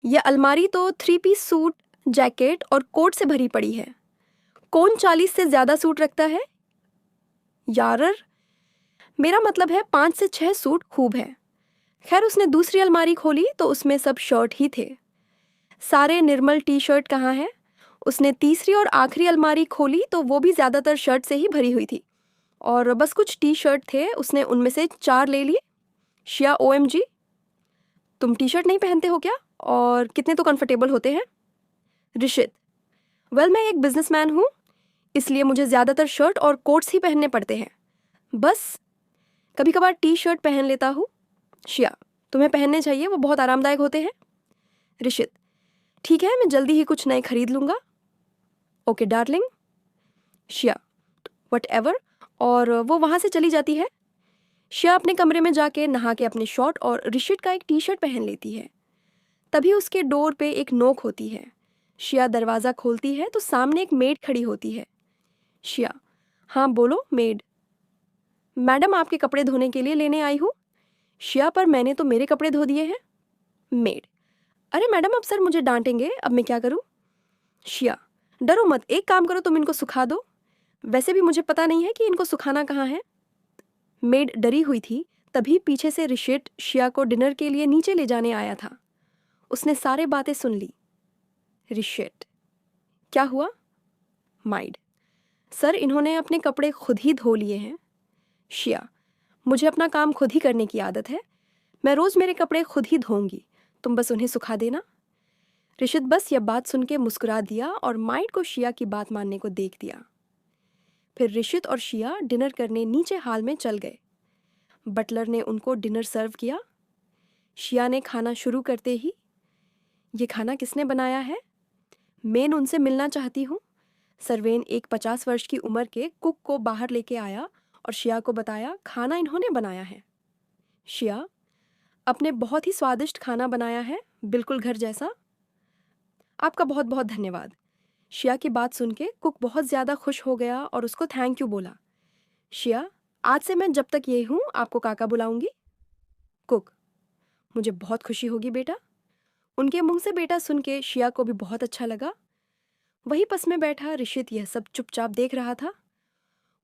यह अलमारी तो 3 पीस सूट, जैकेट और कोट से भरी पड़ी है। कौन 40 से ज़्यादा सूट रखता है? यारर, मेरा मतलब है 5 से 6 सूट खूब है। खैर, उसने दूसरी अलमारी खोली तो उसमें सब शर्ट ही थे। सारे निर्मल टी शर्ट कहाँ हैं? उसने तीसरी और आखिरी अलमारी खोली तो वो भी ज़्यादातर शर्ट से ही भरी हुई थी और बस कुछ टी शर्ट थे, उसने उनमें से 4 ले लिए। शिया, OMG, तुम टी शर्ट नहीं पहनते हो क्या? और कितने तो कंफर्टेबल होते हैं। ऋषित, वेल, मैं एक बिजनेसमैन हूँ, इसलिए मुझे ज़्यादातर शर्ट और कोट्स ही पहनने पड़ते हैं। बस कभी कभार टी शर्ट पहन लेता हूँ। शिया, तुम्हें पहनने चाहिए, वो बहुत आरामदायक होते हैं। ऋषित, ठीक है, मैं जल्दी ही कुछ नए खरीद लूँगा। Okay darling. शिया, व्हाटएवर, और वो वहाँ से चली जाती है। शिया अपने कमरे में जाके नहा के अपने शॉर्ट और ऋषित का एक टी शर्ट पहन लेती है। तभी उसके डोर पे एक नोक होती है। शिया दरवाज़ा खोलती है तो सामने एक मेड खड़ी होती है। शिया, हाँ बोलो मेड। मैडम, आपके कपड़े धोने के लिए लेने आई हूँ। शिया, पर मैंने तो मेरे कपड़े धो दिए हैं। मेड, अरे मैडम, अब सर मुझे डांटेंगे, अब मैं क्या करूँ? शिया, डरो मत, एक काम करो, तुम इनको सुखा दो। वैसे भी मुझे पता नहीं है कि इनको सुखाना कहाँ है। मेड डरी हुई थी। तभी पीछे से ऋषित शिया को डिनर के लिए नीचे ले जाने आया था। उसने सारे बातें सुन ली। ऋषित, क्या हुआ? माइड, सर इन्होंने अपने कपड़े खुद ही धो लिए हैं। शिया, मुझे अपना काम खुद ही करने की आदत है, मैं रोज़ मेरे कपड़े खुद ही धोऊंगी, तुम बस उन्हें सुखा देना। ऋषित बस यह बात सुन के मुस्कुरा दिया और माइड को शिया की बात मानने को देख दिया। फिर ऋषित और शिया डिनर करने नीचे हाल में चल गए। बटलर ने उनको डिनर सर्व किया। शिया ने खाना शुरू करते ही, ये खाना किसने बनाया है? मैं उनसे मिलना चाहती हूँ। सरवेन एक 50 वर्ष की उम्र के कुक को बाहर लेके आया और शिया को बताया खाना इन्होंने बनाया है। शिया, अपने बहुत ही स्वादिष्ट खाना बनाया है, बिल्कुल घर जैसा। आपका बहुत बहुत धन्यवाद। शिया की बात सुन के कुक बहुत ज़्यादा खुश हो गया और उसको थैंक यू बोला। शिया, आज से मैं जब तक ये हूँ आपको काका बुलाऊंगी। कुक, मुझे बहुत खुशी होगी बेटा। उनके मुंह से बेटा सुन के शिया को भी बहुत अच्छा लगा। वहीं पास में बैठा ऋषित यह सब चुपचाप देख रहा था।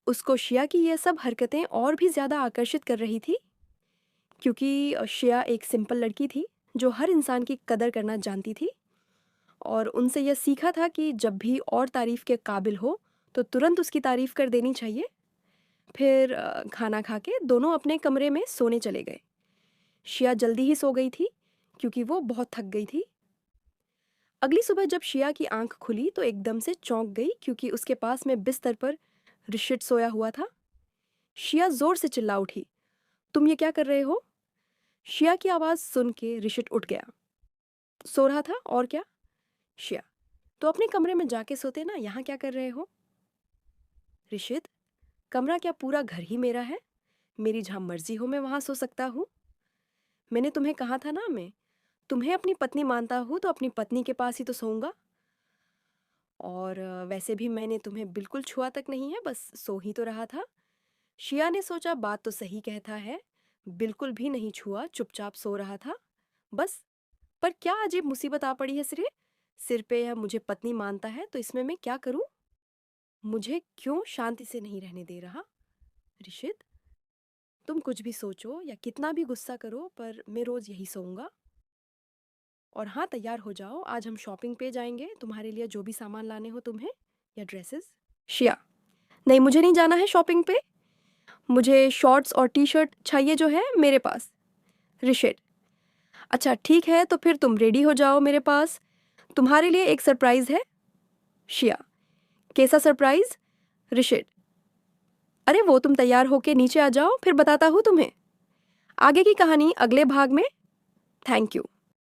उसको शिया की यह सब हरकतें और भी ज़्यादा आकर्षित कर रही थी, क्योंकि शिया एक सिंपल लड़की थी जो हर इंसान की कदर करना जानती थी और उनसे यह सीखा था कि जब भी और तारीफ़ के काबिल हो तो तुरंत उसकी तारीफ़ कर देनी चाहिए। फिर खाना खा के दोनों अपने कमरे में सोने चले गए। शिया जल्दी ही सो गई थी क्योंकि वो बहुत थक गई थी। अगली सुबह जब शिया की आंख खुली तो एकदम से चौंक गई क्योंकि उसके पास में बिस्तर पर ऋषित सोया हुआ था। शिया जोर से चिल्ला उठी, तुम ये क्या कर रहे हो? शिया की आवाज़ सुन के ऋषित उठ गया। सो रहा था और क्या? शिया, तो अपने कमरे में जाके सोते ना, यहाँ क्या कर रहे हो? ऋषित, कमरा क्या पूरा घर ही मेरा है? मेरी जहाँ मर्जी हो मैं वहाँ सो सकता हूँ। मैंने तुम्हें कहा था ना, मैं तुम्हें अपनी पत्नी मानता हूँ तो अपनी पत्नी के पास ही तो सोऊंगा। और वैसे भी मैंने तुम्हें बिल्कुल छुआ तक नहीं है, बस सो ही तो रहा था। शिया ने सोचा बात तो सही कहता है, बिल्कुल भी नहीं छुआ, चुपचाप सो रहा था बस। पर क्या अजीब मुसीबत आ पड़ी है सिर पे। यह मुझे पत्नी मानता है तो इसमें मैं क्या करूं? मुझे क्यों शांति से नहीं रहने दे रहा? ऋषित, तुम कुछ भी सोचो या कितना भी गुस्सा करो, पर मैं रोज यही सोऊंगा। और हाँ, तैयार हो जाओ, आज हम शॉपिंग पे जाएंगे, तुम्हारे लिए जो भी सामान लाने हो तुम्हें, या ड्रेसेस। शिया, नहीं, मुझे नहीं जाना है शॉपिंग पे, मुझे शॉर्ट्स और टी शर्ट चाहिए जो है मेरे पास। ऋषित, अच्छा ठीक है, तो फिर तुम रेडी हो जाओ, मेरे पास तुम्हारे लिए एक सरप्राइज है। शिया, कैसा सरप्राइज? ऋषित, अरे वो तुम तैयार होके नीचे आ जाओ, फिर बताता हूँ तुम्हें। आगे की कहानी अगले भाग में। Thank you.